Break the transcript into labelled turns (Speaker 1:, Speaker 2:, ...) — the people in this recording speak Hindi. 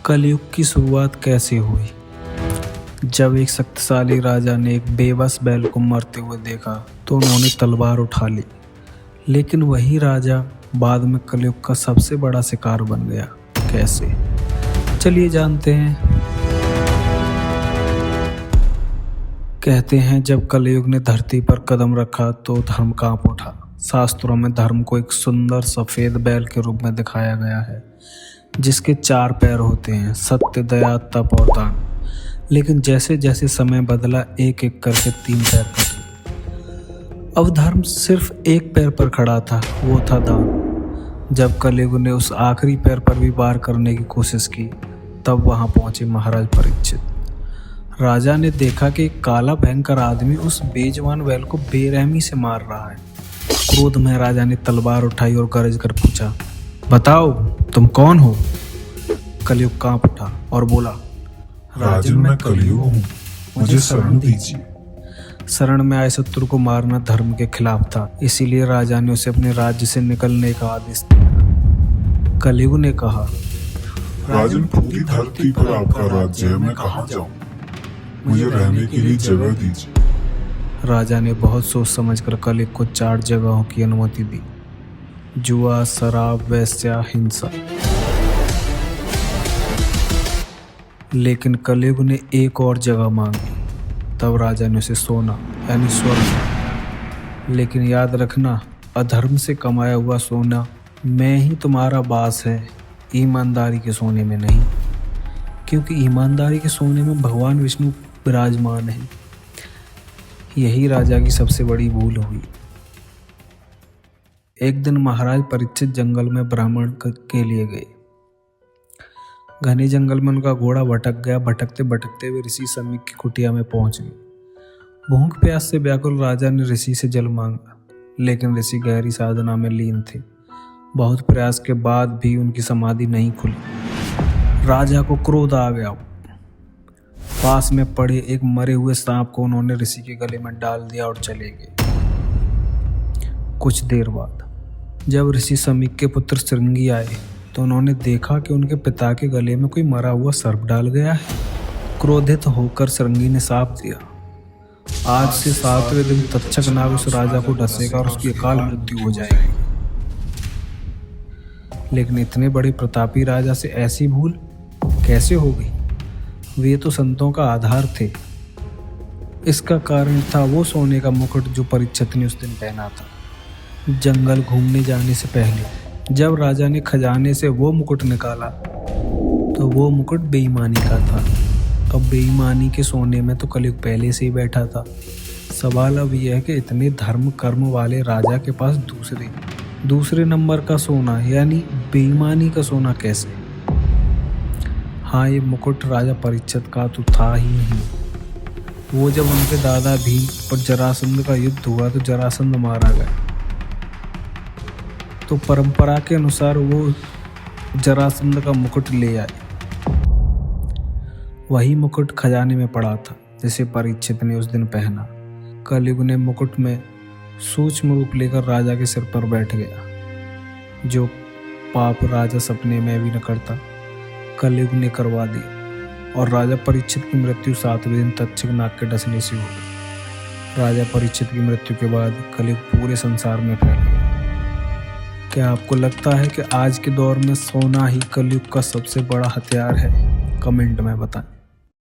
Speaker 1: कलयुग की शुरुआत कैसे हुई? जब एक शक्तिशाली राजा ने एक बेबस बैल को मरते हुए देखा तो उन्होंने तलवार उठा ली। लेकिन वही राजा बाद में कलयुग का सबसे बड़ा शिकार बन गया। कैसे? चलिए जानते हैं। कहते हैं जब कलयुग ने धरती पर कदम रखा तो धर्म कांप उठा। शास्त्रों में धर्म को एक सुंदर सफेद बैल के रूप में दिखाया गया है जिसके 4 पैर होते हैं, सत्य, दया, तप और दान। लेकिन जैसे जैसे समय बदला एक एक करके 3 पैर कटे। अब धर्म सिर्फ एक पैर पर खड़ा था, वो था दान। जब कलयुग ने उस आखिरी पैर पर भी वार करने की कोशिश की तब वहां पहुंचे महाराज परीक्षित। राजा ने देखा कि एक काला भयंकर आदमी उस बेजवान बैल को बेरहमी से मार रहा है। क्रोध में राजा ने तलवार उठाई और गरज कर पूछा, बताओ तुम कौन हो? कलयुग कांप उठा और बोला,
Speaker 2: राजन मैं कलयुग हूँ, मुझे शरण दीजिए।
Speaker 1: शरण में आए शत्रु को मारना धर्म के खिलाफ था, इसीलिए राजा ने उसे अपने राज्य से निकलने का आदेश दिया। कलयुग ने कहा,
Speaker 2: राजन पूरी धरती पर आपका राज्य है, मैं कहाँ जाऊँ? मुझे रहने के लिए जगह दीजिए।
Speaker 1: राजा ने बहुत सोच समझकर कलयुग को 4 जगहों की अनुमति दी। जुआ, शराब, वेश्या, हिंसा। लेकिन कलयुग ने एक और जगह मांगी। तब राजा ने उसे सोना यानी स्वर्ग। लेकिन याद रखना, अधर्म से कमाया हुआ सोना में ही तुम्हारा वास है, ईमानदारी के सोने में नहीं। क्योंकि ईमानदारी के सोने में भगवान विष्णु विराजमान है। यही राजा की सबसे बड़ी भूल हुई। एक दिन महाराज परीक्षित जंगल में भ्रमण के लिए गए। घने जंगल में उनका घोड़ा भटक गया। भटकते भटकते वे ऋषि समीक की कुटिया में पहुंच गए। भूख प्यास से व्याकुल राजा ने ऋषि से जल मांगा, लेकिन ऋषि गहरी साधना में लीन थे। बहुत प्रयास के बाद भी उनकी समाधि नहीं खुली। राजा को क्रोध आ गया। पास में पड़े एक मरे हुए सांप को उन्होंने ऋषि के गले में डाल दिया और चले गए। कुछ देर बाद जब ऋषि समीक के पुत्र श्रृंगी आए तो उन्होंने देखा कि उनके पिता के गले में कोई मरा हुआ सर्प डाल गया है। क्रोधित होकर श्रृंगी ने शाप दिया, आज से 7वें दिन तक्षक नाग उस राजा को डसेगा और उसकी अकाल मृत्यु हो जाएगी। लेकिन इतने बड़े प्रतापी राजा से ऐसी भूल कैसे हो गई? वे तो संतों का आधार थे। इसका कारण था वो सोने का मुकुट जो परीक्षित ने उस दिन पहना था। जंगल घूमने जाने से पहले जब राजा ने खजाने से वो मुकुट निकाला तो वो मुकुट बेईमानी का था। अब बेईमानी के सोने में तो कलयुग पहले से ही बैठा था। सवाल अब यह है कि इतने धर्म कर्म वाले राजा के पास दूसरे नंबर का सोना यानी बेईमानी का सोना कैसे? हाँ, ये मुकुट राजा परीक्षित का तो था ही नहीं। वो जब उनके दादा भीम और जरासंध का युद्ध हुआ तो जरासंध मारा गया, तो परंपरा के अनुसार वो जरासंध का मुकुट ले आए। वही मुकुट खजाने में पड़ा था जिसे परीक्षित ने उस दिन पहना। कलयुग ने मुकुट में सूक्ष्म रूप लेकर राजा के सिर पर बैठ गया। जो पाप राजा सपने में भी न करता, कलयुग ने करवा दी और राजा परीक्षित की मृत्यु 7वें दिन तक्षक नाग के डसने से हो गई। राजा परीक्षित की मृत्यु के बाद कलयुग पूरे संसार में फैल गया। क्या आपको लगता है कि आज के दौर में सोना ही कलयुग का सबसे बड़ा हथियार है? कमेंट में बताएं।